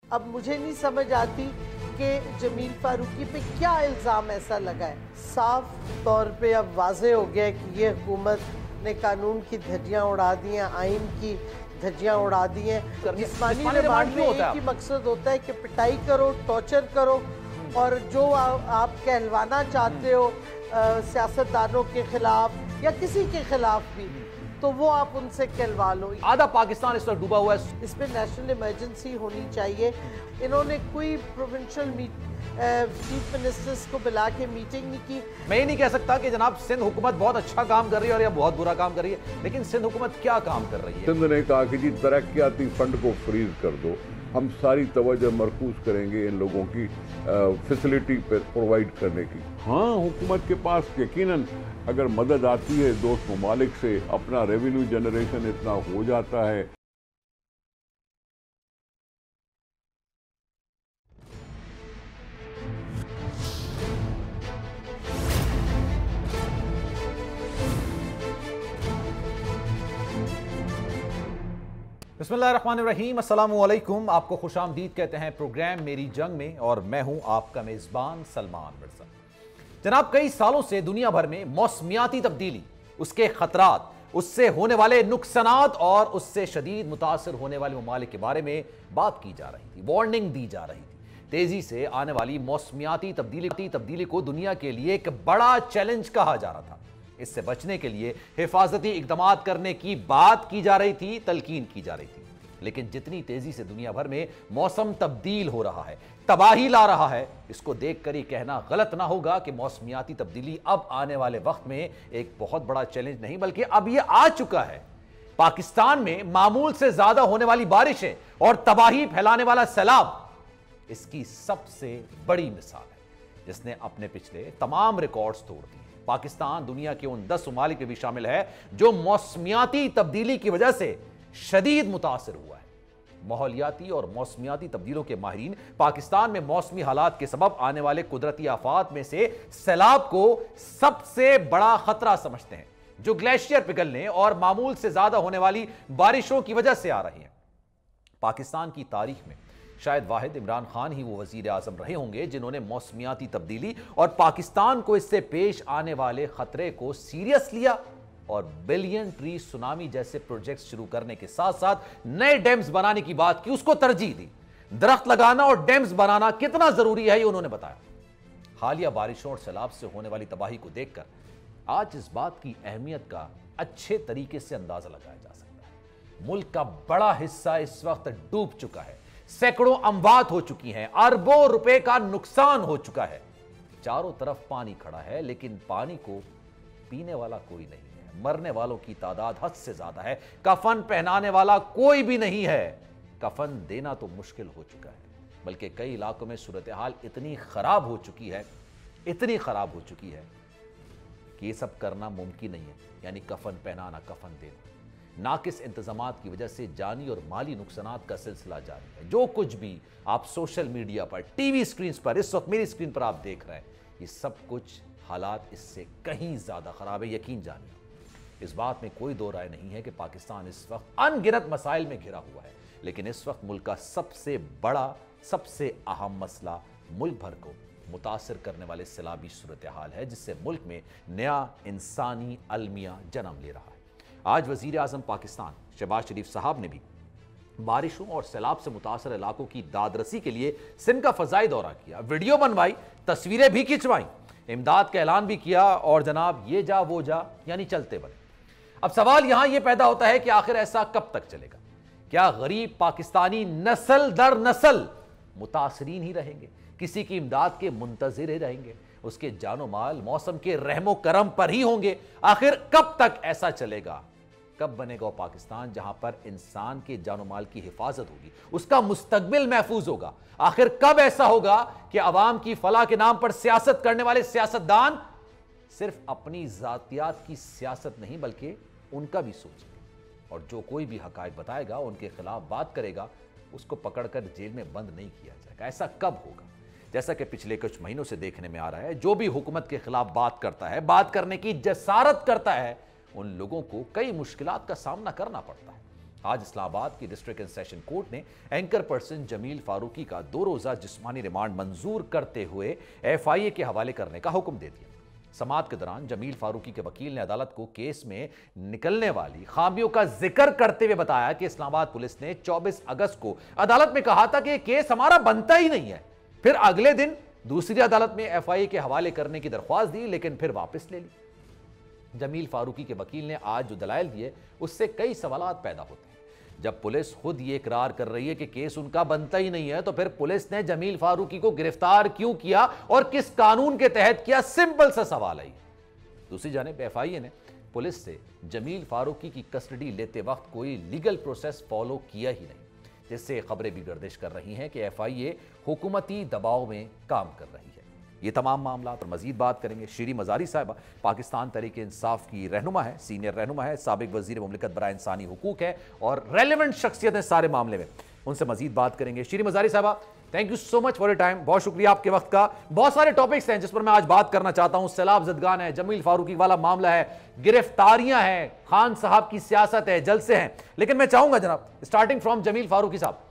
अब मुझे नहीं समझ आती कि जमील फारूकी पे क्या इल्ज़ाम ऐसा लगा है। साफ तौर पे अब वाज़े हो गया है कि ये हुकूमत ने कानून की धज्जियाँ उड़ा दी हैं, आइन की धज्जियाँ उड़ा दी हैं। जिस्मानी रिमांड में एक ही मकसद होता है कि पिटाई करो, टॉर्चर करो और जो आप कहलवाना चाहते हो सियासतदानों के खिलाफ या किसी के खिलाफ भी, तो वो आप उनसे कहलवा लो। आधा पाकिस्तान इस वक्त डूबा हुआ है। इसमें नेशनल इमरजेंसी होनी चाहिए। इन्होंने कोई प्रोविंशियल चीफ मिनिस्टर्स को बुला के मीटिंग नहीं की। मैं ये नहीं कह सकता कि जनाब सिंध हुकूमत बहुत अच्छा काम कर रही है और या बहुत बुरा काम कर रही है, लेकिन सिंध हुकूमत क्या काम कर रही है? सिंध ने कहा कि जी तरक्याती फंड को फ्रीज कर दो, हम सारी तवज्जो मरकूज करेंगे इन लोगों की फैसिलिटी पे प्रोवाइड करने की। हाँ, हुकूमत के पास यकीनन अगर मदद आती है दोस्त ममालिक से, अपना रेवेन्यू जनरेशन इतना हो जाता है। बिस्मिल्लाहिर्रहमानिर्रहीम, अस्सलामुअलैकुम। आपको खुशामदीद कहते हैं प्रोग्राम मेरी जंग में, और मैं हूं आपका मेज़बान सलमान मिर्जा। जनाब, कई सालों से दुनिया भर में मौसमियाती तब्दीली, उसके खतरात, उससे होने वाले नुकसानात और उससे शदीद मुतासर होने वाले ममालिक के बारे में बात की जा रही थी, वार्निंग दी जा रही थी। तेजी से आने वाली मौसमियाती तब्दीली को दुनिया के लिए एक बड़ा चैलेंज कहा जा रहा था। इससे बचने के लिए हिफाजती इकदाम करने की बात की जा रही थी, तलकीन की जा रही थी। लेकिन जितनी तेजी से दुनिया भर में मौसम तब्दील हो रहा है, तबाही ला रहा है, इसको देखकर ये कहना गलत ना होगा कि मौसमियाती तब्दीली अब आने वाले वक्त में एक बहुत बड़ा चैलेंज नहीं, बल्कि अब ये आ चुका है। पाकिस्तान में मामूल से ज्यादा होने वाली बारिशें और तबाही फैलाने वाला सैलाब इसकी सबसे बड़ी मिसाल है, जिसने अपने पिछले तमाम रिकॉर्ड्स तोड़ दिए। पाकिस्तान दुनिया के उन 10 ममालिक में भी शामिल है जो मौसमियाती तब्दीली की वजह से शदीद मुतासिर हुआ है। माहौलियाती और मौसमियाती तब्दीलों के माहिरीन पाकिस्तान में मौसमी हालात के सबब आने वाले कुदरती आफात में से सैलाब को सबसे बड़ा खतरा समझते हैं, जो ग्लेशियर पिघलने और मामूल से ज्यादा होने वाली बारिशों की वजह से आ रही हैं। पाकिस्तान की तारीख में शायद वाहिद इमरान खान ही वो वजीर आजम रहे होंगे जिन्होंने मौसमियाती तब्दीली और पाकिस्तान को इससे पेश आने वाले खतरे को सीरियस लिया और बिलियन ट्री सुनामी जैसे प्रोजेक्ट्स शुरू करने के साथ साथ नए डैम्स बनाने की बात की, उसको तरजीह दी। दरख्त लगाना और डैम्स बनाना कितना जरूरी है ये उन्होंने बताया। हालिया बारिशों और सैलाब से होने वाली तबाही को देखकर आज इस बात की अहमियत का अच्छे तरीके से अंदाजा लगाया जा सकता है। मुल्क का बड़ा हिस्सा इस वक्त डूब चुका है, सैकड़ों अमवात हो चुकी हैं, अरबों रुपए का नुकसान हो चुका है। चारों तरफ पानी खड़ा है, लेकिन पानी को पीने वाला कोई नहीं है। मरने वालों की तादाद हद से ज्यादा है, कफन पहनाने वाला कोई भी नहीं है। कफन देना तो मुश्किल हो चुका है, बल्कि कई इलाकों में सूरत हाल इतनी खराब हो चुकी है, इतनी खराब हो चुकी है कि ये सब करना मुमकिन नहीं है, यानी कफन पहनाना, कफन देना। नाकिस इंतजामात की वजह से जानी और माली नुकसानात का सिलसिला जारी है। जो कुछ भी आप सोशल मीडिया पर, टीवी स्क्रीन पर, इस वक्त मेरी स्क्रीन पर आप देख रहे हैं, ये सब कुछ हालात इससे कहीं ज्यादा खराब है, यकीन जानिए। इस बात में कोई दो राय नहीं है कि पाकिस्तान इस वक्त अनगिनत मसाइल में घिरा हुआ है, लेकिन इस वक्त मुल्क का सबसे बड़ा, सबसे अहम मसला मुल्क भर को मुतासिर करने वाले सैलाबी सूरत हाल है, जिससे मुल्क में नया इंसानी अलमिया जन्म ले रहा है। आज वजीर आजम पाकिस्तान शहबाज शरीफ साहब ने भी बारिशों और सैलाब से मुतासर इलाकों की दादरसी के लिए सिंध का फजाई दौरा किया, वीडियो बनवाई, तस्वीरें भी खिंचवाई, इमदाद का ऐलान भी किया और जनाब ये जा वो जा यानी चलते बने। अब सवाल यहां यह पैदा होता है कि आखिर ऐसा कब तक चलेगा? क्या गरीब पाकिस्तानी नस्ल दर नस्ल मुतासरीन ही रहेंगे, किसी की इमदाद के मुंतजिर ही रहेंगे, उसके जानो माल मौसम के रहमो करम पर ही होंगे? आखिर कब तक ऐसा चलेगा? कब बनेगा वो पाकिस्तान जहां पर इंसान के जानो माल की हिफाजत होगी, उसका मुस्तकबिल महफूज होगा? आखिर कब ऐसा होगा कि अवाम की फलाह के नाम पर सियासत करने वाले सियासतदान सिर्फ अपनी जातियात की सियासत नहीं बल्कि उनका भी सोचेंगे, और जो कोई भी हकायक बताएगा, उनके खिलाफ बात करेगा, उसको पकड़कर जेल में बंद नहीं किया जाएगा? ऐसा कब होगा? जैसा कि पिछले कुछ महीनों से देखने में आ रहा है, जो भी हुकूमत के खिलाफ बात करता है, बात करने की जसारत करता है, उन लोगों को कई मुश्किलात का सामना करना पड़ता है। आज इस्लामाबाद की डिस्ट्रिक्ट एंड सेशन कोर्ट ने एंकर पर्सन जमील फारूकी का 2 रोजा जिस्मानी रिमांड मंजूर करते हुए FIA के हवाले करने का हुक्म दे दिया। समाअत के दौरान जमील फारूकी के वकील ने अदालत को केस में निकलने वाली खामियों का जिक्र करते हुए बताया कि इस्लामाबाद पुलिस ने 24 अगस्त को अदालत में कहा था कि यह केस हमारा बनता ही नहीं है। फिर अगले दिन दूसरी अदालत में FIA के हवाले करने की दरख्वास्त दी, लेकिन फिर वापस ले ली। जमील फारूकी के वकील ने आज जो दलाइल दिए उससे कई सवालात पैदा होते हैं। जब पुलिस खुद ये इकरार कर रही है कि केस उनका बनता ही नहीं है, तो फिर पुलिस ने जमील फारूकी को गिरफ्तार क्यों किया और किस कानून के तहत किया? सिंपल सा सवाल है। दूसरी जानिब FIA ने पुलिस से जमील फारूकी की कस्टडी लेते वक्त कोई लीगल प्रोसेस फॉलो किया ही नहीं, जिससे खबरें भी गर्दिश कर रही हैं कि FIA हुकूमती दबाव में काम कर रही है। ये तमाम मामला पर मजीद बात करेंगे। शीरी मजारी साहिबा पाकिस्तान तहरीक इंसाफ की रहनुमा है, सीनियर रहनुमा है, साबिक वजीर मुमलिकत बराए इंसानी हुकूक है और रेलेवेंट शख्सियत है सारे मामले में। उनसे मजीद बात करेंगे। शीरी मजारी साहिबा, thank you so much for your time. बहुत शुक्रिया आपके वक्त का। बहुत सारे टॉपिक्स हैं जिस पर मैं आज बात करना चाहता हूं। सैलाब जदगान है, जमील फारूकी वाला मामला है, गिरफ्तारियां हैं, खान साहब की सियासत है, जलसे हैं। लेकिन मैं चाहूंगा जनाब, स्टार्टिंग फ्रॉम जमील फारूकी साहब,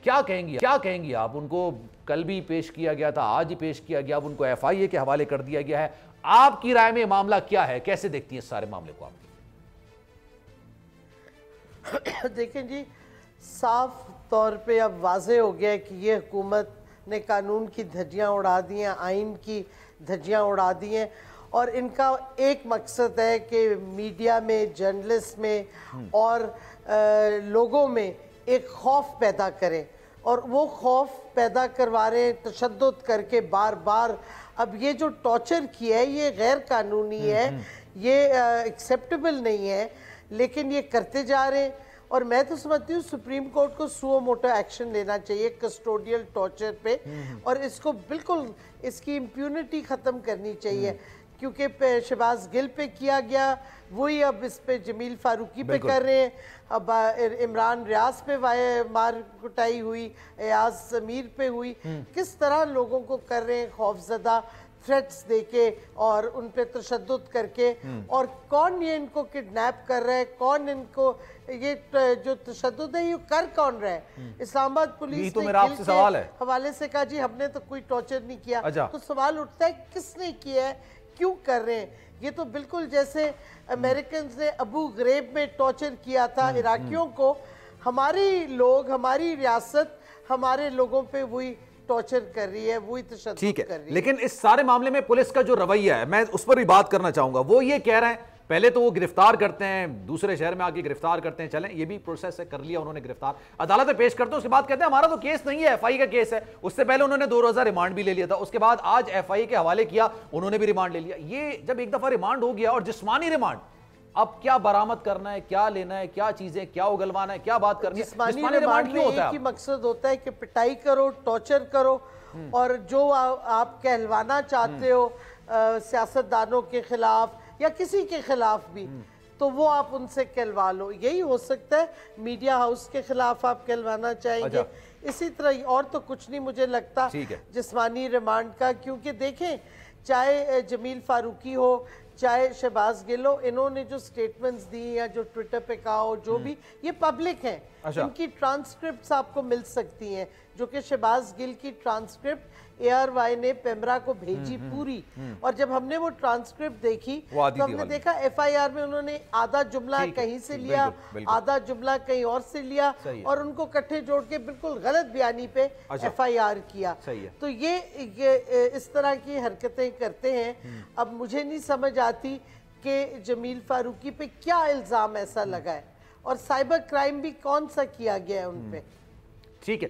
क्या कहेंगी आप? उनको कल भी पेश किया गया था, आज ही पेश किया गया, अब उनको FIA के हवाले कर दिया गया है। आपकी राय में मामला क्या है? कैसे देखती हैं सारे मामले को आप? देखें जी, साफ तौर पे अब वाजे हो गया है कि ये हुकूमत ने कानून की धज्जियां उड़ा दी हैं, आइन की धज्जियां उड़ा दी हैं और इनका एक मकसद है कि मीडिया में, जर्नलिस्ट में और लोगों में एक खौफ पैदा करें और वो खौफ पैदा करवा रहे हैं तशद्दुद करके बार बार। अब ये जो टॉर्चर किया है ये गैर कानूनी है, ये एक्सेप्टेबल नहीं है, लेकिन ये करते जा रहे हैं। और मैं तो समझती हूँ सुप्रीम कोर्ट को सुओ मोटो एक्शन लेना चाहिए कस्टोडियल टॉर्चर पे और इसको बिल्कुल इसकी इम्प्यूनिटी ख़त्म करनी चाहिए, क्योंकि शहबाज गिल पे किया गया वही अब इस पे जमील फारूकी पे कर रहे हैं। अब इमरान रियाज पे मार कुटाई हुई, एयाज ज़मीर पे हुई। किस तरह लोगों को कर रहे हैं खौफजदा, थ्रेट्स देके और उन पे तशद्दुद करके। और कौन ये इनको किडनैप कर रहा है, कौन इनको ये जो तशद्दुद है ये कर कौन रहा है? इस्लामाबाद पुलिस तो मेरा आपसे सवाल है हवाले से कहा जी हमने तो कोई टॉर्चर नहीं किया। तो सवाल उठता है किसने किया है, क्यों कर रहे हैं? ये तो बिल्कुल जैसे अमेरिकन ने अबू गरीब में टॉर्चर किया था इराकियों को, हमारी लोग, हमारी रियासत हमारे लोगों पे वही टॉर्चर कर रही है, वही तशद्दुद कर रही है। लेकिन इस सारे मामले में पुलिस का जो रवैया है, मैं उस पर भी बात करना चाहूंगा। वो ये कह रहे हैं पहले तो वो गिरफ्तार करते हैं, दूसरे शहर में आके गिरफ्तार करते हैं, चलें ये भी प्रोसेस है, कर लिया उन्होंने गिरफ्तार, अदालत में पेश करते हैं, उसके बाद कहते हैं हमारा तो केस नहीं है, FIA का केस है। उससे पहले उन्होंने 2 रोजा रिमांड भी ले लिया था, उसके बाद आज FIA के हवाले किया, उन्होंने भी रिमांड ले लिया। ये जब एक दफा रिमांड हो गया और जिस्मानी रिमांड, अब क्या बरामद करना है, क्या लेना है, क्या चीजें, क्या उगलवाना है, क्या बात करनी है? जिस्मानी रिमांड क्यों होता है? एक ही मकसद होता है कि पिटाई करो, टॉर्चर करो और जो आप कहलवाना चाहते हो सियासतदानों के खिलाफ या किसी के खिलाफ भी, तो वो आप उनसे कहलवा लो। यही हो सकता है, मीडिया हाउस के खिलाफ आप कहलवाना चाहेंगे, इसी तरह और तो कुछ नहीं मुझे लगता जिस्मानी रिमांड का। क्योंकि देखें, चाहे जमील फारूकी हो, चाहे शहबाज गिल हो, इन्होंने जो स्टेटमेंट्स दी या जो ट्विटर पे कहा हो, जो भी, ये पब्लिक हैं। इनकी ट्रांसक्रिप्ट्स आपको मिल सकती हैं, जो कि शहबाज गिल की ट्रांसक्रिप्ट ARY ने पेमरा को भेजी पूरी। और जब हमने वो ट्रांसक्रिप्ट देखी तो हमने देखा FIR में उन्होंने आधा जुमला कहीं से लिया, आधा जुमला कहीं और से लिया और उनको इकट्ठे जोड़ के बिल्कुल गलत बयानी पे FIR किया। तो ये इस तरह की हरकतें करते हैं। अब मुझे नहीं समझ आती कि जमील फारूकी पे क्या इल्ज़ाम ऐसा लगा है और साइबर क्राइम भी कौन सा किया गया है उन पे। ठीक है,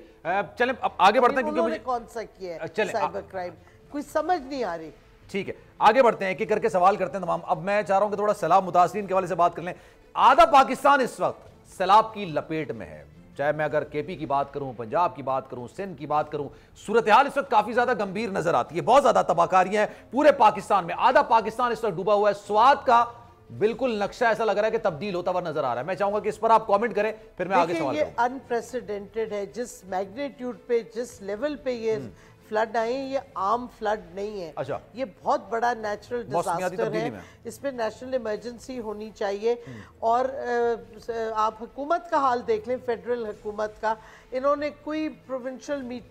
चलें अब आगे बढ़ते हैं, क्योंकि मुझे कौन सा किया है साइबर क्राइम कुछ समझ नहीं आ रही। ठीक है, आगे बढ़ते हैं, एक करके सवाल करते हैं तमाम। अब मैं चाह रहा हूं कि थोड़ा सैलाब मुतासरीन के वाले से बात कर लें। आधा पाकिस्तान इस वक्त सैलाब की लपेट में है, चाहे मैं अगर KP की बात करूं, पंजाब की बात करूं, सिंध की बात करूं, सूरत हाल इस वक्त काफी ज्यादा गंभीर नजर आती है। बहुत ज्यादा तबाहकारियां हैं पूरे पाकिस्तान में, आधा पाकिस्तान इस वक्त डूबा हुआ है। स्वात का बिल्कुल नक्शा ऐसा लग रहा है कि तब्दील होता हुआ नजर आ रहा है। मैं चाहूंगा कि इस पर आप कमेंट करें, फिर मैं आगे सवाल करूं। ये अनप्रेसिडेंटेड है, जिस मैग्नीट्यूड पे, जिस लेवल पे ये फ्लड आए हैं ये आम फ्लड नहीं है। अच्छा। ये बहुत बड़ा नेचुरल डिजास्टर है, में इस पे नेशनल इमरजेंसी होनी चाहिए। और आप हुकूमत का हाल देख लें, फेडरल हुकूमत का, इन्होंने कोई प्रोविंशियल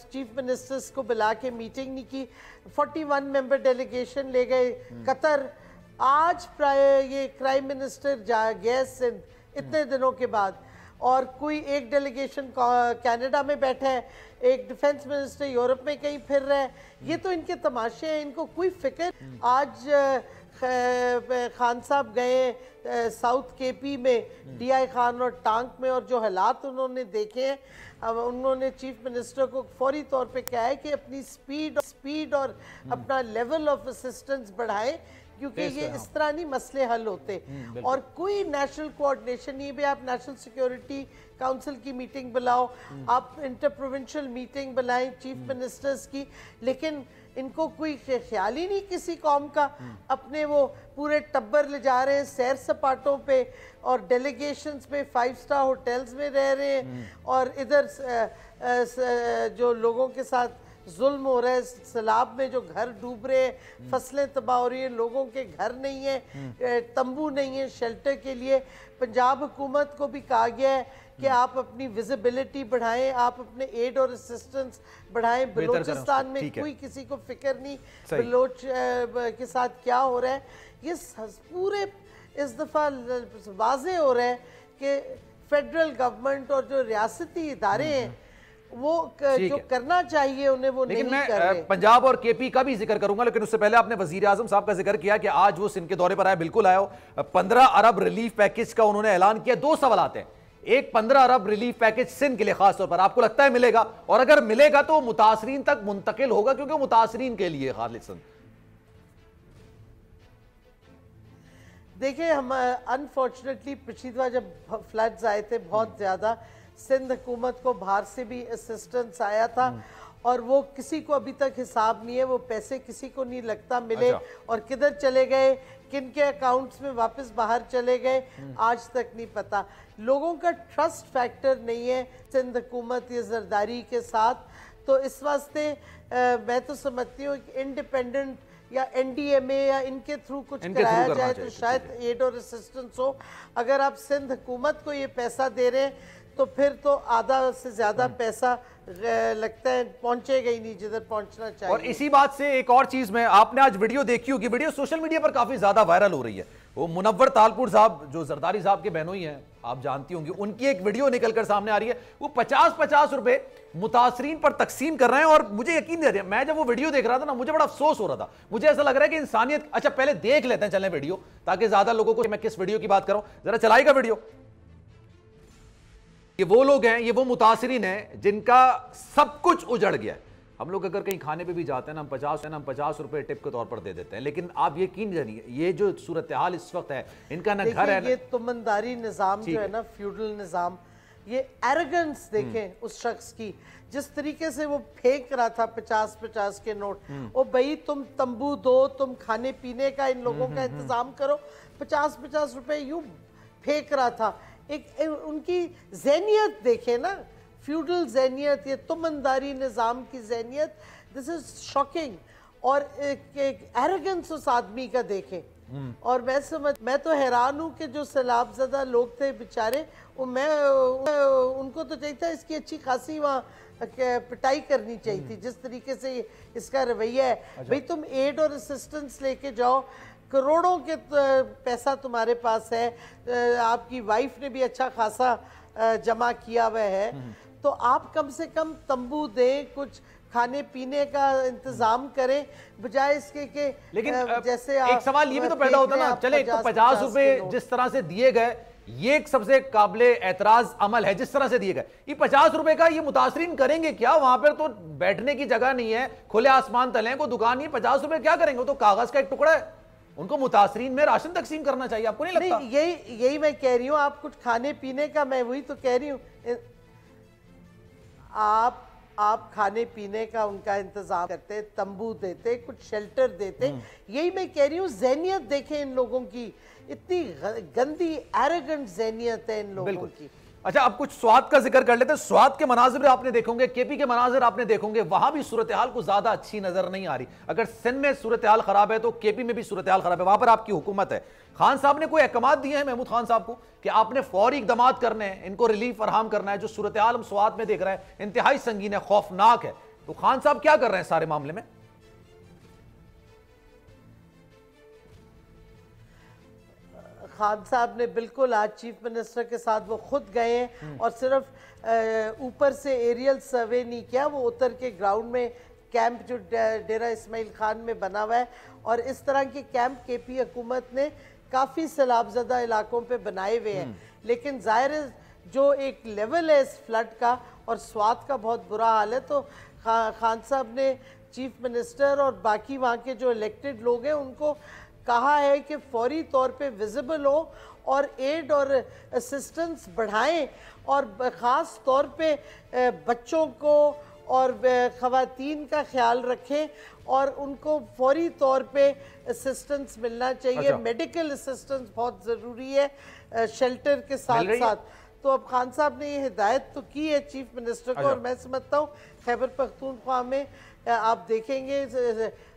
चीफ मिनिस्टर्स को बुला के मीटिंग नहीं की। 41 मेंबर डेलीगेशन ले गए कतर। आज ये क्राइम मिनिस्टर जा गया सिंध इतने दिनों के बाद, और कोई एक डेलीगेशन कनाडा में बैठा है, एक डिफेंस मिनिस्टर यूरोप में कहीं फिर रहा है। ये तो इनके तमाशे हैं, इनको कोई फिक्र। आज खान साहब गए साउथ केपी में DI खान और टांक में, और जो हालात उन्होंने देखे हैं, अब उन्होंने चीफ मिनिस्टर को फौरी तौर पे कहा है कि अपनी स्पीड और अपना लेवल ऑफ असिस्टेंस बढ़ाएं, क्योंकि ये इस तरह नहीं मसले हल होते। और कोई नेशनल कोऑर्डिनेशन नहीं भी। आप नेशनल सिक्योरिटी काउंसिल की मीटिंग बुलाओ, आप इंटर प्रोविंशियल मीटिंग बुलाएं चीफ मिनिस्टर्स की, लेकिन इनको कोई ख्याल ही नहीं किसी कौम का। अपने वो पूरे टब्बर ले जा रहे हैं सैर सपाटों पे और डेलीगेशंस में 5 स्टार होटल्स में रह रहे हैं, और इधर जो लोगों के साथ जुल्म हो रहा है, सैलाब में जो घर डूब रहे हैं, फसलें तबाह हो रही है, लोगों के घर नहीं है, तंबू नहीं है शेल्टर के लिए। पंजाब हुकूमत को भी कहा गया है कि आप अपनी विजिबिलिटी बढ़ाएं, आप अपने एड और असिस्टेंस बढ़ाएं। बलूचिस्तान में कोई किसी को फिक्र नहीं बलोच के साथ क्या हो रहा है। ये पूरे इस दफा वाजे हो रहा है कि फेडरल गवर्नमेंट और जो रियासती इदारे हैं वो जो करना चाहिए उन्हें वो नहीं कर रहे। मैं पंजाब और KP का भी जिक्र करूंगा, लेकिन उससे पहले आपने वजीर आजम साहब का जिक्र किया कि आज वो सिंध के दौरे पर आए। बिल्कुल आया हो। 15 अरब रिलीफ पैकेज का उन्होंने ऐलान किया। 2 सवाल आते हैं। एक, 15 अरब रिलीफ पैकेज सिंध के लिए खासतौर पर आपको लगता है मिलेगा, और अगर मिलेगा तो मुतासरीन तक मुंतकिल होगा, क्योंकि मुतासरीन के लिए खालिसन? देखिए, हम अनफॉर्चुनेटली पिछली बार जब फ्लड्स आए थे बहुत ज्यादा, सिंध हुकूमत को बाहर से भी असिस्टेंस आया था, और वो किसी को अभी तक हिसाब नहीं है, वो पैसे किसी को नहीं लगता मिले। अच्छा। और किधर चले गए, किन के अकाउंट्स में वापस बाहर चले गए, आज तक नहीं पता। लोगों का ट्रस्ट फैक्टर नहीं है सिंध हुकूमत या जरदारी के साथ। तो इस वास्ते मैं तो समझती हूँ इंडिपेंडेंट या NDMA या इनके थ्रू कुछ कराया जाए तो शायद एड और असिस्टेंस हो। अगर आप सिंध हुकूमत को ये पैसा दे रहे हैं तो फिर तो आधा से ज्यादा पैसा लगता है पहुंचेगा ही नहीं जिधर पहुंचना चाहिए। और इसी बात से एक और चीज में, आपने आज वीडियो देखी होगी, वीडियो सोशल मीडिया पर काफी ज्यादा वायरल हो रही है। वो मुनव्वर तालपुर साहब जो जरदारी साहब के बहनोई हैं, आप जानती होंगी, उनकी एक वीडियो निकलकर सामने आ रही है। वो 50-50 रुपए मुतासरीन पर तकसीम कर रहे हैं, और मुझे यकीन नहीं है, मैं जब वो वीडियो देख रहा था ना, मुझे बड़ा अफसोस हो रहा था। मुझे ऐसा लग रहा है कि इंसानियत। अच्छा, पहले देख लेते हैं, चलें वीडियो, ताकि ज्यादा लोगों को मैं किस वीडियो की बात कर रहा हूं। जरा चलाएगा वीडियो। ये वो लोग हैं, ये वो मुतासरीन हैं जिनका सब कुछ उजड़ गया है। हम लोग अगर कहीं खाने पे भी जाते हैं ना, हम 50 रुपए टिप के तौर पर दे देते हैं, लेकिन आप यकीन जानिए ये जो सूरत हाल इस वक्त है, इनका ना घर है, ये तुमंदारी निजाम जो है ना, फ्यूडल निजाम, ये एरोगेंस देखें उस शख्स की, जिस तरीके से वो फेंक रहा था 50-50 के नोट। ओ भाई, तुम तंबू दो, तुम खाने पीने का इन लोगों का इंतजाम करो। 50-50 रुपए यूं फेंक रहा था। एक उनकी ज़हनियत देखे ना, फ्यूडल ज़हनियत, ये तुमंदारी निज़ाम की ज़हनियत, दिस इज शॉकिंग। और एक एरोगेंस उस आदमी का देखें। और मैं तो हैरान हूँ कि जो सैलाब ज़दा लोग थे बेचारे, उनको तो चाहिए था इसकी अच्छी खासी वहाँ पिटाई करनी चाहिए थी, जिस तरीके से इसका रवैया है। भाई, तुम एड और असिस्टेंस लेके जाओ, करोड़ों के पैसा तुम्हारे पास है, आपकी वाइफ ने भी अच्छा खासा जमा किया हुआ है, तो आप कम से कम तंबू दें, कुछ खाने पीने का इंतजाम करें, बजाय इसके के। लेकिन जैसे एक सवाल ये भी तो पैदा होता ना, चले तो 50 रुपए जिस तरह से दिए गए, ये एक सबसे काबिले एतराज अमल है जिस तरह से दिए गए। ये 50 रुपए का ये मुतासरीन करेंगे क्या? वहां पर तो बैठने की जगह नहीं है, खुले आसमान तले को दुकान नहीं, 50 रुपए क्या करेंगे? वो तो कागज का एक टुकड़ा है। उनको मुतासरीन में राशन तकसीम करना चाहिए, आपको नहीं लगता? यही मैं कह रही हूँ, आप कुछ खाने पीने का, मैं वही तो कह रही हूँ, आप खाने पीने का उनका इंतजाम करते, तंबू देते, कुछ शेल्टर देते। यही मैं कह रही हूँ, ज़हनियत देखें इन लोगों की, इतनी गंदी एरोगेंट ज़हनियत है इन लोगों की। अच्छा, अब कुछ स्वात का जिक्र कर लेते हैं। स्वात के मनाजिर आपने देखोगे, केपी के मनाजिर आपने देखोगे, वहां भी सूरत हाल को ज्यादा अच्छी नजर नहीं आ रही। अगर सिंध में सूरत हाल खराब है तो केपी में भी सूरत हाल खराब है, वहां पर आपकी हुकूमत है। खान साहब ने कोई अहकाम दिए हैं महमूद खान साहब को कि आपने फौरी इकदाम करने हैं, इनको रिलीफ फराहम करना है? जो सूरत हाल हम स्वात में देख रहे हैं इंतहाई संगीन है, खौफनाक है, तो खान साहब क्या कर रहे हैं सारे मामले में? खान साहब ने बिल्कुल आज चीफ मिनिस्टर के साथ वो खुद गए हैं और सिर्फ ऊपर से एरियल सर्वे नहीं किया, वो उतर के ग्राउंड में कैंप जो डेरा इस्माइल खान में बना हुआ है, और इस तरह के कैंप केपी हुकूमत ने काफ़ी सैलाबज़दा इलाकों पे बनाए हुए हैं। लेकिन ज़ाहिर है जो एक लेवल है इस फ्लड का और स्वात का बहुत बुरा हाल है, तो खान साहब ने चीफ मिनिस्टर और बाकी वहाँ के जो इलेक्टेड लोग हैं उनको कहा है कि फौरी तौर पे विजिबल हो और एड और असिस्टेंस बढ़ाएं, और ख़ास तौर पे बच्चों को और ख़वातीन का ख्याल रखें और उनको फौरी तौर पे असिस्टेंस मिलना चाहिए। अच्छा। मेडिकल असिस्टेंस बहुत ज़रूरी है शेल्टर के साथ साथ। तो अब खान साहब ने ये हिदायत तो की है चीफ मिनिस्टर को, और मैं समझता हूँ खैबर पख्तूनख्वा में आप देखेंगे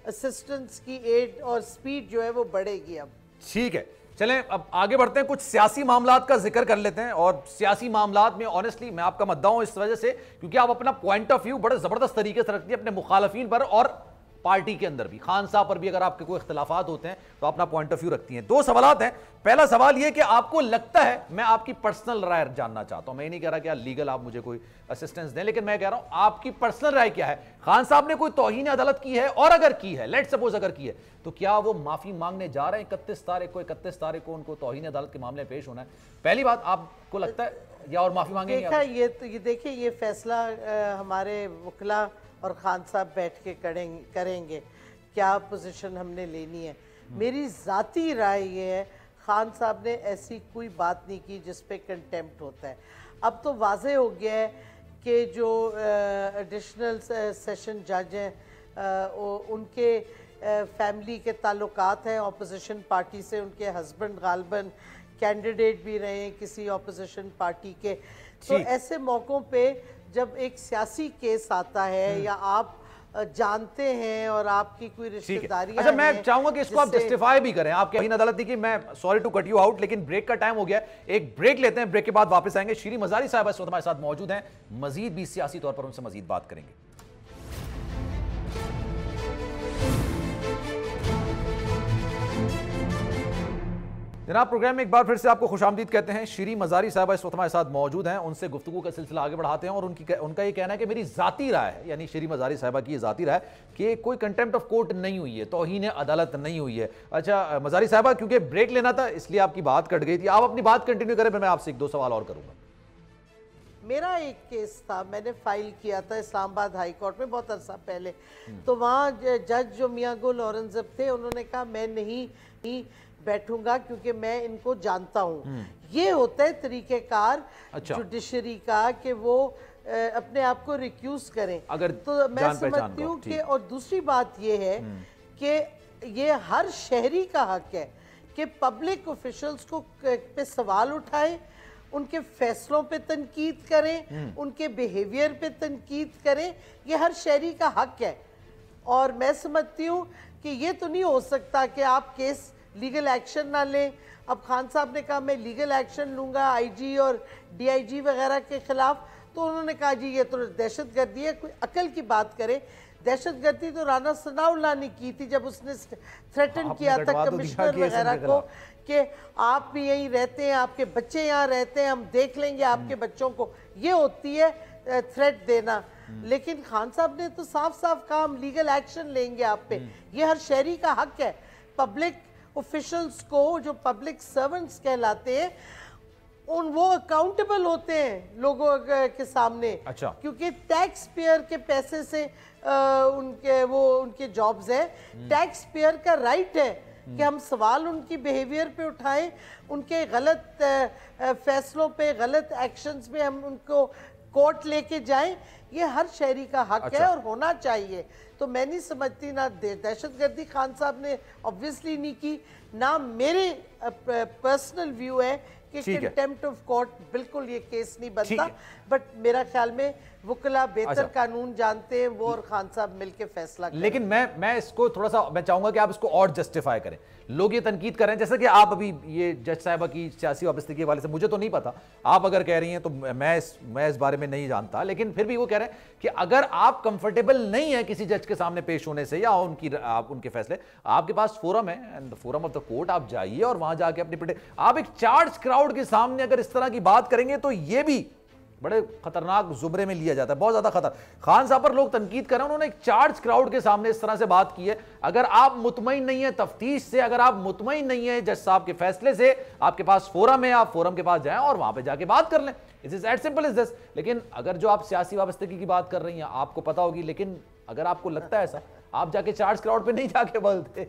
असिस्टेंस की एड और स्पीड जो है वो बढ़ेगी। अब ठीक है, चलें अब आगे बढ़ते हैं, कुछ सियासी मामलात का जिक्र कर लेते हैं। और सियासी मामलात में ऑनेस्टली मैं आपका मद्दा हूं इस वजह से क्योंकि आप अपना पॉइंट ऑफ व्यू बड़े जबरदस्त तरीके से रखती है अपने मुखालफिन पर और पार्टी के अंदर भी। खान साहब पर भी अगर आपके कोई इख्तिलाफात होते हैं तो अपना पॉइंट ऑफ व्यू रखती हैं। दो सवालात हैं। पहला सवाल यह कि आपको लगता है, मैं आपकी पर्सनल राय जानना चाहता हूं, मैं नहीं कह रहा कि लीगल आप मुझे कोई असिस्टेंस दें, लेकिन मैं कह रहा हूं आपकी पर्सनल राय क्या है। खान साहब ने कोई तौहीन अदालत की है, और अगर की है, लेट सपोज अगर की है, तो क्या वो माफी मांगने जा रहे हैं 31 तारीख को उनको तौहीन अदालत के मामले पेश होना है? पहली बात, आपको लगता है या और माफी मांगेंगे? ये देखिए ये फैसला हमारे वकला और खान साहब बैठ के करेंगे क्या पोजीशन हमने लेनी है। मेरी ज़ाती राय ये है, खान साहब ने ऐसी कोई बात नहीं की जिस पे कंटेम्प्ट होता है। अब तो वाज़े हो गया है कि जो एडिशनल सेशन जज हैं उनके फैमिली के ताल्लुकात हैं ऑपोजिशन पार्टी से, उनके हस्बैंड गालबन कैंडिडेट भी रहे हैं किसी ऑपोजिशन पार्टी के। तो ऐसे मौक़ों पे जब एक सियासी केस आता है या आप जानते हैं और आपकी कोई रिश्तेदारी, अच्छा मैं चाहूंगा कि इसको आप जस्टिफाई भी करें। आपके तौहीन अदालत की, मैं sorry to cut you out, लेकिन ब्रेक का टाइम हो गया है, एक ब्रेक लेते हैं, ब्रेक के बाद वापस आएंगे। शीरी मजारी साहब इस वक्त हमारे साथ मौजूद हैं, मजीद भी सियासी तौर पर उनसे मजीद बात करेंगे। जनाब, प्रोग्राम में एक बार फिर से आपको खुशामदीद कहते हैं। शीरी मजारी साहब इस वक्त हमारे साथ मौजूद हैं, उनसे गुफ्तगू का सिलसिला आगे बढ़ाते हैं। और उनका ये कहना है कि मेरी ज़ाती राय है, यानी शीरी मजारी साहबा की ये ज़ाती राय कि कोई कंटेम्प्ट ऑफ कोर्ट नहीं हुई है, तौहीन अदालत नहीं हुई है। अच्छा मजारी साहबा, क्योंकि ब्रेक लेना था इसलिए आपकी बात कट गई थी, आप अपनी बात कंटिन्यू करें, फिर मैं आपसे एक दो सवाल और करूँगा। मेरा एक केस था, मैंने फाइल किया था इस्लामाबाद हाई कोर्ट में बहुत अरसा पहले। तो वहाँ जज जो मियाँ गुल औरंगजेब थे, उन्होंने कहा मैं नहीं बैठूंगा क्योंकि मैं इनको जानता हूँ। ये होता है तरीक़ेकार जुडिशरी का कि वो अपने आप को रिक्यूज करें। अगर तो मैं समझती हूँ कि, और दूसरी बात ये है कि ये हर शहरी का हक है कि पब्लिक ऑफिशियल्स को पे सवाल उठाए, उनके फैसलों पे तनकीद करें, उनके बिहेवियर पे तनकीद करें, ये हर शहरी का हक है। और मैं समझती हूँ कि ये तो नहीं हो सकता कि आप केस लीगल एक्शन ना लें। अब खान साहब ने कहा मैं लीगल एक्शन लूँगा आईजी और डीआईजी वगैरह के ख़िलाफ़, तो उन्होंने कहा जी ये तो दहशतगर्दी है। कोई अकल की बात करे, दहशतगर्दी तो राना सनाउल्लाह ने की थी जब उसने थ्रेटन किया था कमिश्नर वगैरह को कि आप भी यहीं रहते हैं, आपके बच्चे यहाँ रहते हैं, हम देख लेंगे आपके बच्चों को। ये होती है थ्रेट देना। लेकिन खान साहब ने तो साफ साफ कहा हम लीगल एक्शन लेंगे आप पे। ये हर शहरी का हक है। पब्लिक ऑफिशियल्स को, जो पब्लिक सर्वेंट्स कहलाते हैं, वो अकाउंटेबल होते हैं लोगों के सामने। अच्छा। क्योंकि टैक्स पेयर के पैसे से उनके जॉब्स हैं। टैक्स पेयर का राइट है कि हम सवाल उनकी बिहेवियर पे उठाएं, उनके गलत फैसलों पे, गलत एक्शंस पे हम उनको कोर्ट लेके जाएं। ये हर शहरी का हक है और होना चाहिए। तो मैं नहीं समझती, ना दहशतगर्दी खान साहब ने ऑब्वियसली नहीं की, ना मेरे पर्सनल व्यू है कि ठीक है। कंटेम्प्ट ऑफ कोर्ट बिल्कुल ये केस नहीं बनता, है। बट मेरा ख्याल में वकला बेहतर अच्छा। कानून जानते हैं, वो और खान साहब मिलके फैसला करें। लेकिन मैं इसको थोड़ा सा मैं चाहूंगा कि आप इसको और जस्टिफाई करें। लोग ये तनकीद कर रहे हैं, जैसे कि आप अभी ये जज साहिबा की सियासी वाबस्तगी के वाले से मुझे तो नहीं पता, आप अगर कह रही हैं तो मैं इस बारे में नहीं जानता, लेकिन फिर भी वो कह रहे हैं कि अगर आप कंफर्टेबल नहीं है किसी जज के सामने पेश होने से या उनके फैसले, आपके पास फोरम है and forum of the court, आप जाइए और वहां जाके अपनी आप एक चार्ज क्राउड के सामने अगर इस तरह की बात करेंगे तो ये भी बड़े खतरनाक जुमरे में लिया जाता है, बहुत ज्यादा खतर। खान साहब पर लोग तनकीद कर रहे हैं, उन्होंने एक चार्ज क्राउड के सामने इस तरह से बात की है। अगर आप मुतमईन नहीं है तफ्तीश से, अगर आप मुतमईन नहीं है जज साहब के फैसले से, आपके पास फोरम है, आप फोरम के पास जाएं और वहां पे जाके बात कर लें। It is as simple as this. लेकिन अगर जो आप सियासी वाबस्तगी की बात कर रही हैं आपको पता होगी, लेकिन अगर आपको लगता है ऐसा, आप जाके चार्ज क्राउड पे नहीं जाके बोलते।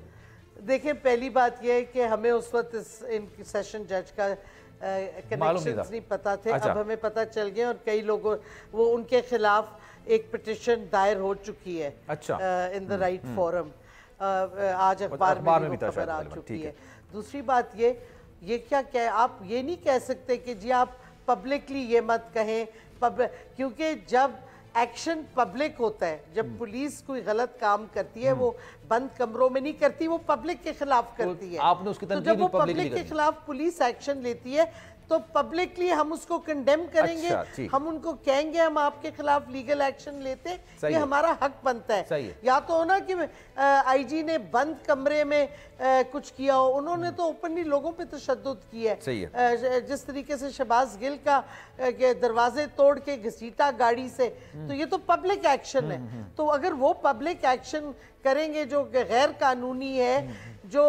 देखिए, पहली बात यह है कि हमें उस वक्त इन सेशन जज का कनेक्शंस नहीं पता थे। अच्छा। अब हमें पता चल गया और कई लोगों वो उनके खिलाफ एक पिटिशन दायर हो चुकी है। अच्छा। इन द राइट फोरम, आज अखबार में भी खबर आ चुकी है। दूसरी बात ये क्या आप ये नहीं कह सकते कि जी आप पब्लिकली ये मत कहें, क्योंकि जब एक्शन पब्लिक होता है, जब पुलिस कोई गलत काम करती है वो बंद कमरों में नहीं करती, वो पब्लिक के खिलाफ करती है। आपने उसकी तो जब वो पब्लिक के खिलाफ पुलिस एक्शन लेती है तो पब्लिकली हम उसको कंडेम करेंगे। अच्छा, हम उनको कहेंगे हम आपके खिलाफ लीगल एक्शन लेते, ये हमारा हक बनता है। या तो हो ना कि आईजी ने बंद कमरे में कुछ किया हो, उन्होंने तो ओपनली लोगों पे तशद्दुद किया है। जिस तरीके से शहबाज गिल का दरवाजे तोड़ के घसीटा गाड़ी से, तो ये तो पब्लिक एक्शन है। तो अगर वो पब्लिक एक्शन करेंगे जो गैर कानूनी है, जो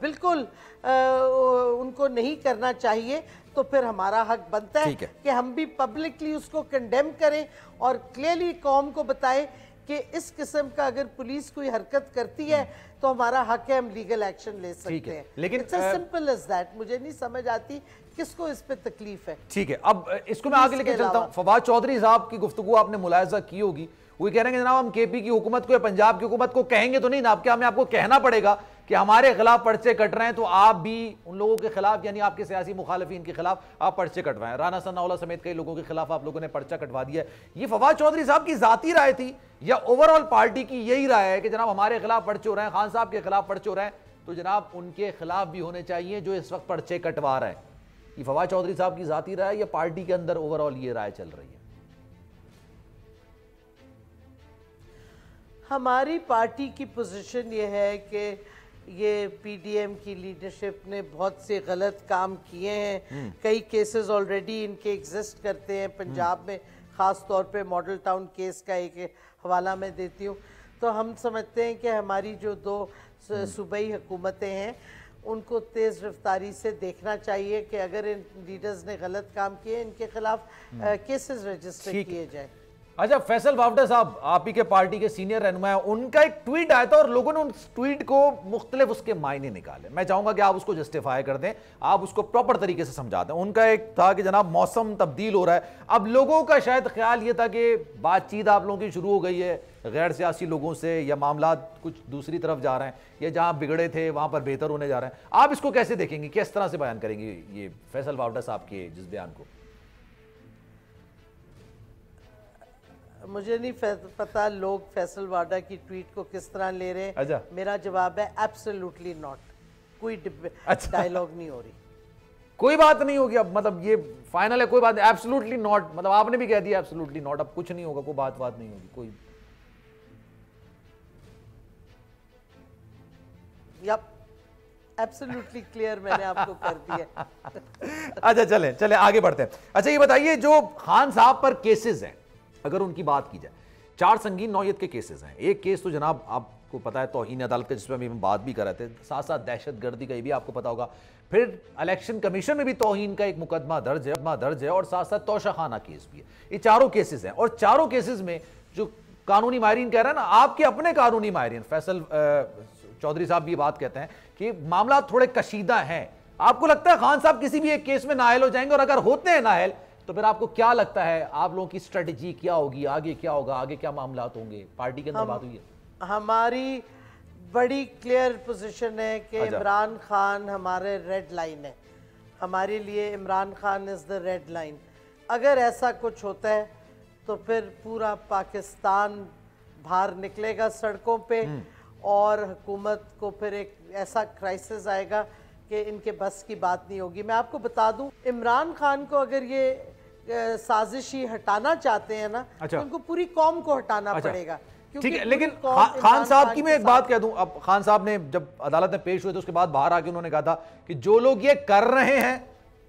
बिल्कुल उनको नहीं करना चाहिए, तो फिर हमारा हक बनता है कि हम भी पब्लिकली उसको कंडेम करें और क्लियरली कौम को बताएं कि इस किस्म का अगर पुलिस कोई हरकत करती है तो हमारा हक है, हम लीगल एक्शन ले सकते हैं। लेकिन it's as simple as that. मुझे नहीं समझ आती किसको इस पे तकलीफ है। ठीक है, अब इसको मैं आगे लेके चलता हूं। फवाद चौधरी साहब की गुफ्तगू आपने मुलायजा की होगी, वो कह रहे हैं जनाब हम केपी की हुकूमत को या पंजाब की हुकूमत को कहेंगे तो नहीं ना, क्या हमें आपको कहना पड़ेगा कि हमारे खिलाफ पर्चे कट रहे हैं तो आप भी उन लोगों के खिलाफ, यानी आपके सियासी मुखालिफिन के खिलाफ आप पर्चे कटवाएं। राना सनाउल्लाह समेत कई लोगों के खिलाफ आप लोगों ने पर्चा कटवा दिया है। ये फवाद चौधरी साहब की जाती राय थी या ओवरऑल पार्टी की यही राय है कि जनाब हमारे खिलाफ पर्चे हो रहे हैं, खान साहब के खिलाफ पर्चे हो रहे हैं, तो जनाब उनके खिलाफ भी होने चाहिए जो इस वक्त पर्चे कटवा रहे हैं? ये फवाद चौधरी साहब की जाती राय या पार्टी के अंदर ओवरऑल ये राय चल रही है? हमारी पार्टी की पोजीशन ये है कि ये पीडीएम की लीडरशिप ने बहुत से गलत काम किए हैं। कई केसेस ऑलरेडी इनके एग्जिस्ट करते हैं पंजाब में, ख़ास तौर पे मॉडल टाउन केस का एक हवाला मैं देती हूँ। तो हम समझते हैं कि हमारी जो दो सूबाई हुकूमतें हैं उनको तेज़ रफ्तारी से देखना चाहिए कि अगर इन लीडर्स ने गलत काम किए इनके खिलाफ केसेस रजिस्टर किए जाए। अच्छा, फैसल वावडा साहब आप ही के पार्टी के सीनियर रहनुमा हैं, उनका एक ट्वीट आया था और लोगों ने उस ट्वीट को मुख्तलिफ उसके मायने निकाले। मैं चाहूंगा कि आप उसको जस्टिफाई कर दें, आप उसको प्रॉपर तरीके से समझा दें। उनका एक था कि जनाब मौसम तब्दील हो रहा है। अब लोगों का शायद ख्याल ये था कि बातचीत आप लोगों की शुरू हो गई है गैर सियासी लोगों से, या मामला कुछ दूसरी तरफ जा रहे हैं, या जहां बिगड़े थे वहां पर बेहतर होने जा रहे हैं। आप इसको कैसे देखेंगे, किस तरह से बयान करेंगे ये फैसल वावडा साहब के जिस बयान को? मुझे नहीं पता लोग फैसल वाडा की ट्वीट को किस तरह ले रहे हैं। अच्छा। मेरा जवाब है एब्सोल्युटली नॉट। कोई डायलॉग नहीं हो रही, कोई बात नहीं होगी। अब मतलब ये फाइनल है, कोई बात नहीं, एब्सोल्युटली नॉट। मतलब आपने भी कह दिया एब्सोल्युटली नॉट, अब कुछ नहीं होगा, कोई बात नहीं होगी कोई। एब्सोल्युटली क्लियर मैंने आपको कर दिया। अच्छा चलें आगे बढ़ते हैं। अच्छा ये बताइए, जो खान साहब पर केसेस हैं, अगर उनकी बात की जाए, 4 संगीन नौयत के केसेस हैं। एक केस तो जनाब आपको पता है तौहीन अदालत का, जिसमें हम बात भी कर रहे थे, साथ साथ दहशतगर्दी का, ये भी आपको पता होगा। फिर इलेक्शन कमीशन में भी तौहीन का एक मुकदमा दर्ज है और साथ साथ तोशाखाना केस भी है। ये चारों केसेस हैं और चारों केसेस में जो कानूनी माहिरीन कह रहे हैं ना, आपके अपने कानूनी माहिरीन फैसल चौधरी साहब भी ये बात कहते हैं कि मामला थोड़े कशीदा हैं। आपको लगता है खान साहब किसी भी एक केस में नाअहल हो जाएंगे? और अगर होते हैं नाअहल तो फिर आपको क्या लगता है, आप लोगों की स्ट्रेटजी क्या होगी, आगे क्या होगा, आगे क्या मामला होंगे? पार्टी के अंदर बात हुई है? हमारी बड़ी क्लियर पोजीशन है कि इमरान खान हमारे रेड लाइन है। हमारे लिए Imran Khan is the red line. अगर ऐसा कुछ होता है तो फिर पूरा पाकिस्तान बाहर निकलेगा सड़कों पे और हुकूमत को फिर एक ऐसा क्राइसिस आएगा कि इनके बस की बात नहीं होगी। मैं आपको बता दूं, इमरान खान को अगर ये साजिशी हटाना चाहते हैं ना, तो उनको पूरी कौम को हटाना पड़ेगा। ठीक है, लेकिन खान साहब की मैं एक बात कह दूं, अब खान साहब ने जब अदालत में पेश हुए तो उसके बाद बाहर आके उन्होंने कहा था कि जो लोग ये कर रहे हैं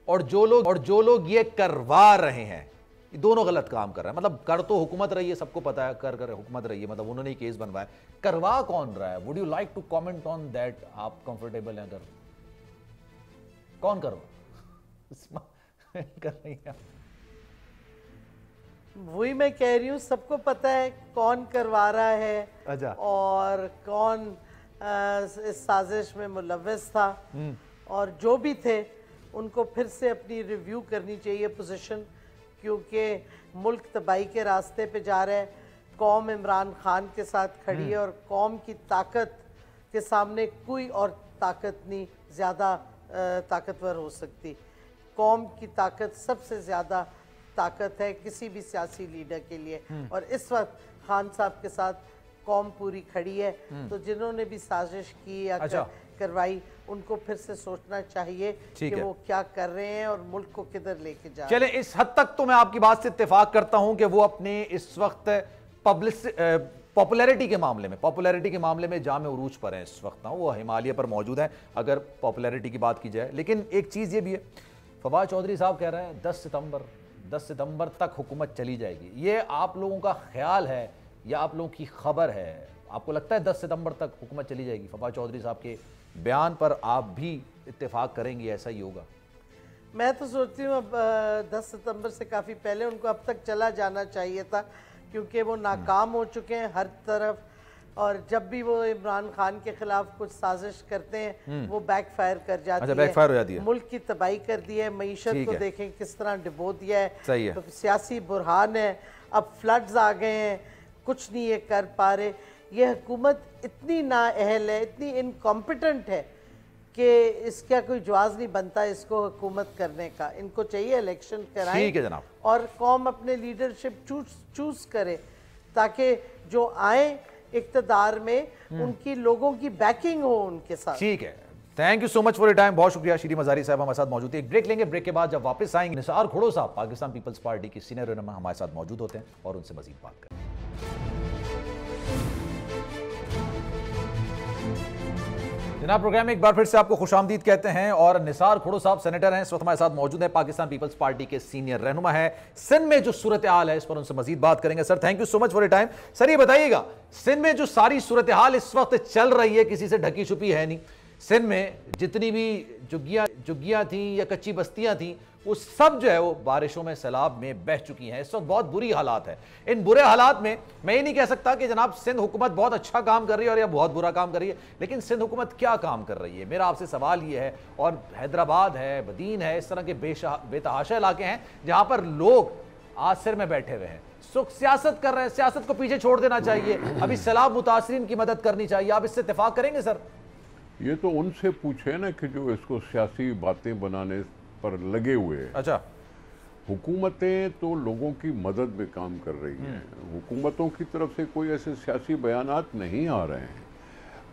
और जो लोग ये करवा रहे हैं, ये दोनों गलत काम कर रहे हैं। मतलब कर तो हुकूमत रही है, सबको पता है, कर हुकूमत रही है, मतलब उन्होंने केस बनवाया, करवा कौन रहा है? Would you like to comment on that? आप कंफर्टेबल हैं? अगर कौन करवा कर रही है? वही मैं कह रही हूँ, सबको पता है कौन करवा रहा है। अच्छा। और कौन इस साजिश में मुलव्वस था, और जो भी थे उनको फिर से अपनी रिव्यू करनी चाहिए पोजीशन, क्योंकि मुल्क तबाही के रास्ते पे जा रहा है। कौम इमरान खान के साथ खड़ी है और कौम की ताकत के सामने कोई और ताकत नहीं ज़्यादा ताकतवर हो सकती। कौम की ताकत सबसे ज़्यादा ताकत है किसी भी सियासी लीडर के लिए, और इस वक्त खान साहब के साथ कौम पूरी खड़ी है। तो जिन्होंने भी साजिश की या करवाई, उनको फिर से सोचना चाहिए कि वो क्या कर रहे हैं और मुल्क को किधर लेके जा रहे हैं। चले, इस हद तक तो मैं आपकी बात से इत्तेफाक करता हूं कि वो अपने इस वक्त पॉपुलैरिटी के मामले में जामे उरूज पर हैं इस वक्त ना, वो हिमालय पर मौजूद हैं अगर पॉपुलैरिटी की बात की जाए। लेकिन एक चीज़ ये भी है, फवाद चौधरी साहब कह रहे हैं 10 सितंबर तक हुकूमत चली जाएगी। ये आप लोगों का ख्याल है या आप लोगों की खबर है? आपको लगता है 10 सितंबर तक हुकूमत चली जाएगी? फवाद चौधरी साहब के बयान पर आप भी इत्तेफाक करेंगे, ऐसा ही होगा? मैं तो सोचती हूँ अब 10 सितंबर से काफ़ी पहले उनको अब तक चला जाना चाहिए था, क्योंकि वो नाकाम हो चुके हैं हर तरफ। और जब भी वो इमरान खान के खिलाफ कुछ साजिश करते हैं वो बैकफायर कर जाती है। मुल्क की तबाही कर दी है, मईशत को देखें किस तरह डिबो दिया है। सही है। तो सियासी बुरहान है, अब फ्लड्स आ गए हैं, कुछ नहीं ये कर पा रहे। ये हुकूमत इतनी नाअहल है, इतनी इनकॉम्पिटेंट है कि इसका कोई जवाब नहीं बनता इसको हुकूमत करने का। इनको चाहिए इलेक्शन कराएं, ठीक है जनाब, और कौम अपने लीडरशिप चूज करे, ताकि जो आए इक़्तिदार में उनकी लोगों की बैकिंग हो उनके साथ। ठीक है, thank you so much for your time. बहुत शुक्रिया। शीरी मजारी साहब हमारे साथ मौजूद है। एक ब्रेक लेंगे, ब्रेक के बाद जब वापस आएंगे निसार खोड़ो साहब पाकिस्तान पीपल्स पार्टी के सीनियर रहनुमा हमारे साथ मौजूद होते हैं और उनसे मजीद बात करेंगे। जनाब, प्रोग्राम में एक बार फिर से आपको खुशामदीद कहते हैं और निसार खोड़ो साहब सेनेटर हैं, इस वक्त हमारे साथ मौजूद है, पाकिस्तान पीपल्स पार्टी के सीनियर रहनुमा है। सिंध में जो सूरत हाल है इस पर उनसे मजीद बात करेंगे। Sir, thank you so much for your time. Sir, ये बताइएगा, सिंध में जो सारी सूरत हाल इस वक्त चल रही है किसी से ढकी छुपी है नहीं। सिंध में जितनी भी जुग्गियां थी या कच्ची बस्तियां थी वो सब जो है वो बारिशों में सैलाब में बह चुकी हैं। इस वक्त बहुत बुरी हालात है। इन बुरे हालात में मैं ये नहीं कह सकता कि जनाब सिंध हुकूमत बहुत अच्छा काम कर रही है और या बहुत बुरा काम कर रही है, लेकिन सिंध हुकूमत क्या काम कर रही है, मेरा आपसे सवाल ये है। और हैदराबाद है, बदीन है, इस तरह के बेतहाशा इलाके हैं जहां पर लोग आसिर में बैठे हुए हैं, सियासत कर रहे हैं। सियासत को पीछे छोड़ देना चाहिए, अभी सैलाब मुतासरीन की मदद करनी चाहिए। आप इससे इत्तेफाक करेंगे सर? ये तो उनसे पूछे ना कि जो इसको सियासी बातें बनाने पर लगे हुए हैं। अच्छा, हुकूमतें तो लोगों की मदद में काम कर रही हैं। हुकूमतों की तरफ से कोई ऐसे सियासी बयानात नहीं आ रहे हैं।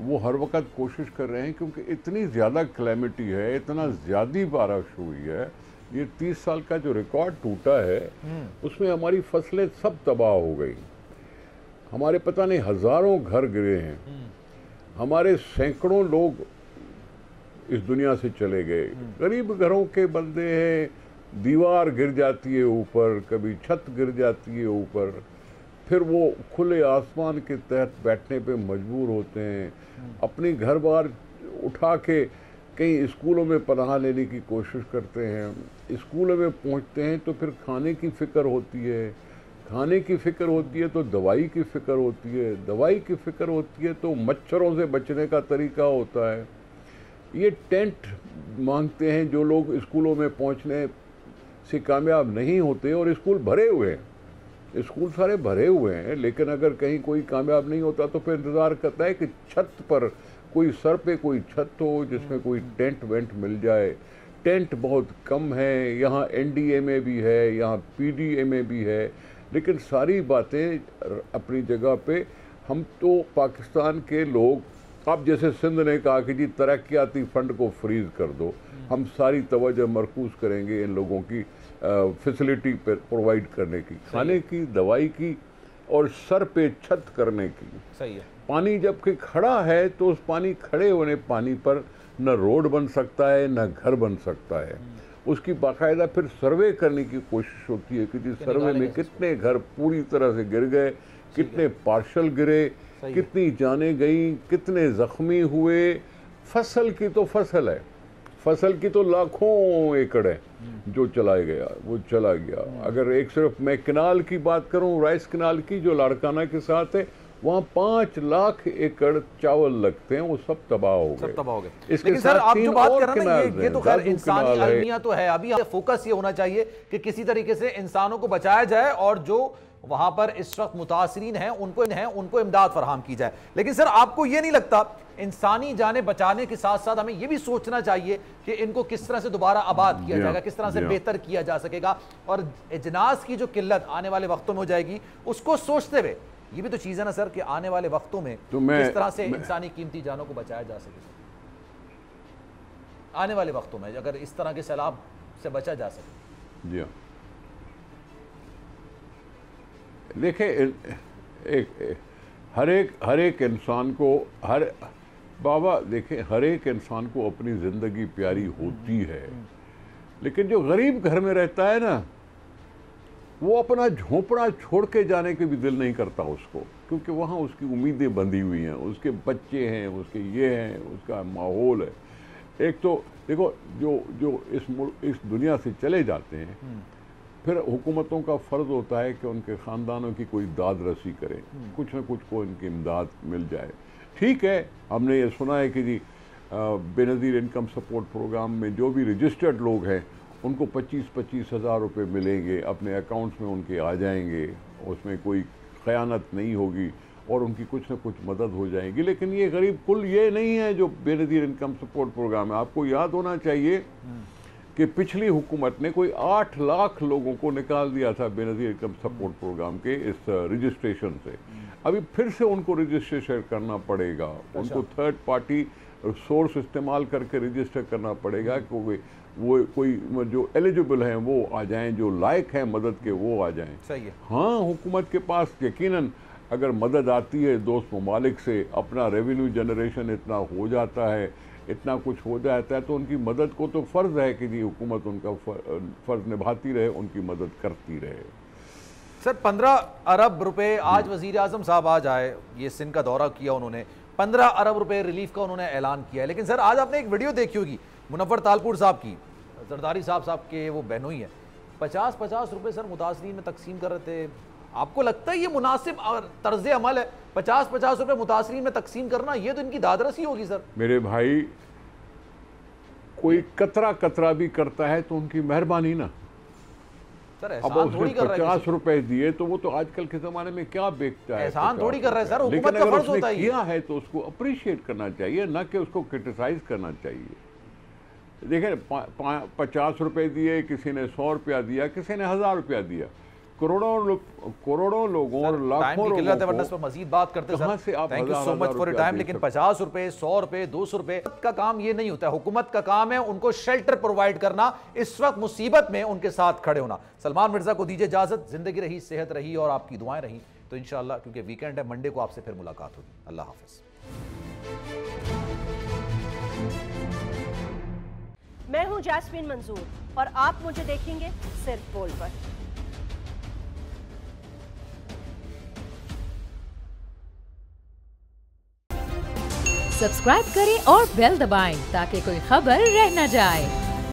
वो हर वक्त कोशिश कर रहे हैं, क्योंकि इतनी ज़्यादा क्लैमिटी है, इतना ज़्यादा बारिश हुई है। ये 30 साल का जो रिकॉर्ड टूटा है उसमें हमारी फसलें सब तबाह हो गई। हमारे पता नहीं हज़ारों घर गिरे हैं, हमारे सैकड़ों लोग इस दुनिया से चले गए। गरीब घरों के बंदे हैं, दीवार गिर जाती है ऊपर, कभी छत गिर जाती है ऊपर, फिर वो खुले आसमान के तहत बैठने पे मजबूर होते हैं। अपनी घर बार उठा के कहीं स्कूलों में पनाह लेने की कोशिश करते हैं। स्कूलों में पहुंचते हैं तो फिर खाने की फ़िक्र होती है, खाने की फ़िक्र होती है तो दवाई की फ़िक्र होती है, दवाई की फ़िक्र होती है तो मच्छरों से बचने का तरीका होता है। ये टेंट मांगते हैं जो लोग स्कूलों में पहुंचने से कामयाब नहीं होते, और स्कूल भरे हुए हैं, स्कूल सारे भरे हुए हैं। लेकिन अगर कहीं कोई कामयाब नहीं होता तो फिर इंतज़ार करता है कि छत पर कोई, सर पे कोई छत हो जिसमें कोई टेंट वेंट मिल जाए। कंटेंट बहुत कम है, यहाँ एनडीए में भी है, यहाँ पीडीए में भी है, लेकिन सारी बातें अपनी जगह पे। हम तो पाकिस्तान के लोग, अब जैसे सिंध ने कहा कि जी तरक्याती फ़ंड को फ्रीज़ कर दो, हम सारी तवज्जो मरकूज़ करेंगे इन लोगों की फैसिलिटी पर प्रोवाइड करने की, खाने की, दवाई की और सर पे छत करने की। सही है। पानी जबकि खड़ा है तो उस पानी खड़े होने पानी पर न रोड बन सकता है न घर बन सकता है। उसकी बाकायदा फिर सर्वे करने की कोशिश होती है कि जिस सर्वे में कितने घर पूरी तरह से गिर गए, कितने पार्शल गिरे, कितनी जानें गई, कितने ज़ख्मी हुए। फसल की तो फसल है, फसल की तो लाखों एकड़ है, जो चला गया वो चला गया। अगर एक सिर्फ मैं कनाल की बात करूं, राइस कनाल की जो लाड़काना के साथ है, वहाँ 5 लाख एकड़ चावल लगते हैं, वो सब तबाह हो गए। लेकिन सर आप जो बात कर रहे हैं ना, ये तो खैर इंसानी अलमिया तो है। अभी फोकस ये होना चाहिए कि किसी तरीके से इंसानों को बचाया जाए और जो वहां पर इस वक्त मुतासरीन हैं उनको इमदाद फराहम की जाए। लेकिन सर आपको ये नहीं लगता इंसानी जाने बचाने के साथ साथ हमें ये भी सोचना चाहिए कि इनको किस तरह से दोबारा आबाद किया जाएगा, किस तरह से बेहतर किया जा सकेगा, और इजनास की जो किल्लत आने वाले वक्तों में हो जाएगी उसको सोचते हुए ये भी तो चीज़ है ना सर कि आने वाले वक्तों में किस तरह से इंसानी कीमती जानों को बचाया जा सके। आने वाले वक्तों में अगर इस तरह के सैलाब से बचा जा सके। जी हाँ, देखिए हर एक इंसान को हर एक इंसान को अपनी ज़िंदगी प्यारी होती है, लेकिन जो गरीब घर में रहता है ना, वो अपना झोंपड़ा छोड़ के जाने के भी दिल नहीं करता उसको, क्योंकि वहाँ उसकी उम्मीदें बंधी हुई हैं, उसके बच्चे हैं, उसके ये हैं, उसका माहौल है। एक तो देखो जो इस दुनिया से चले जाते हैं, फिर हुकूमतों का फ़र्ज़ होता है कि उनके ख़ानदानों की कोई दाद रसी करे, कुछ न कुछ को इनकी इमदाद मिल जाए। ठीक है, हमने ये सुना है कि जी बेनज़ीर इनकम सपोर्ट प्रोग्राम में जो भी रजिस्टर्ड लोग हैं उनको 25-25 हज़ार रुपये मिलेंगे, अपने अकाउंट्स में उनके आ जाएंगे, उसमें कोई ख़यानत नहीं होगी और उनकी कुछ न कुछ मदद हो जाएगी। लेकिन ये गरीब कुल ये नहीं है जो बेनज़ीर इनकम सपोर्ट प्रोग्राम है। आपको याद होना चाहिए कि पिछली हुकूमत ने कोई 8 लाख लोगों को निकाल दिया था बेनज़ीर इनकम सपोर्ट प्रोग्राम के इस रजिस्ट्रेशन से। अभी फिर से उनको रजिस्ट्रेशन करना पड़ेगा, उनको थर्ड पार्टी सोर्स इस्तेमाल करके रजिस्टर करना पड़ेगा कि वो कोई जो एलिजिबल हैं वो आ जाएं, जो लायक हैं मदद के वो आ जाएं। सही है। हाँ, हुकूमत के पास यकीनन अगर मदद आती है दोस्त ममालिक से, अपना रेवेन्यू जनरेशन इतना हो जाता है, इतना कुछ हो जाता है, तो उनकी मदद को तो फ़र्ज़ है कि जी हुकूमत उनका फ़र्ज़ निभाती रहे, उनकी मदद करती रहे। सर 15 अरब रुपए आज वज़ीर आज़म साहब आज आए, ये सिंध का दौरा किया उन्होंने, 15 अरब रुपए रिलीफ का उन्होंने ऐलान किया है। लेकिन सर आज आपने एक वीडियो देखी होगी मुनव्वर तालपुर साहब की, जरदारी साहब के वो बहनोई है, 50-50 रुपए सर मुतासरीन में तकसीम कर रहे थे। आपको लगता है ये मुनासिब तर्ज अमल है 50-50 रुपए मुतासरीन में तकसीम करना? ये तो इनकी दादरसी होगी सर। मेरे भाई, कोई कतरा कतरा भी करता है तो उनकी मेहरबानी ना। सर अब उसने 50 रुपए दिए तो वो तो आजकल के ज़माने में क्या बेचता है, एहसान थोड़ी कर रहा है सर, लेकिन हुकूमत का अगर फर्ज होता उसने किया है तो उसको अप्रिशिएट करना चाहिए, ना कि उसको क्रिटिसाइज करना चाहिए। देखें, 50 रुपए दिए, किसी ने 100 रुपया दिया, किसी ने 1000 रुपया दिया, करोड़ों लोगों और लाखों लोगों को मजीद बात करते कहां से आप thank you so much for your time. लेकिन 50 रुपए, 100 रुपए, 200 रुपए का काम ये नहीं होता है। हुकूमत का काम है उनको शेल्टर प्रोवाइड करना, इस वक्त मुसीबत में उनके साथ खड़े होना। सलमान मिर्जा को दीजिए इजाजत, जिंदगी रही, सेहत रही और आपकी दुआएं रही तो इंशाअल्लाह, क्योंकि वीकेंड है, मंडे को आपसे फिर मुलाकात होगी। अल्लाह हाफिज। मैं हूं जैस्मीन मंजूर और आप मुझे देखेंगे सिर्फ बोल पर। सब्सक्राइब करें और बेल दबाएं ताकि कोई खबर रह न जाए।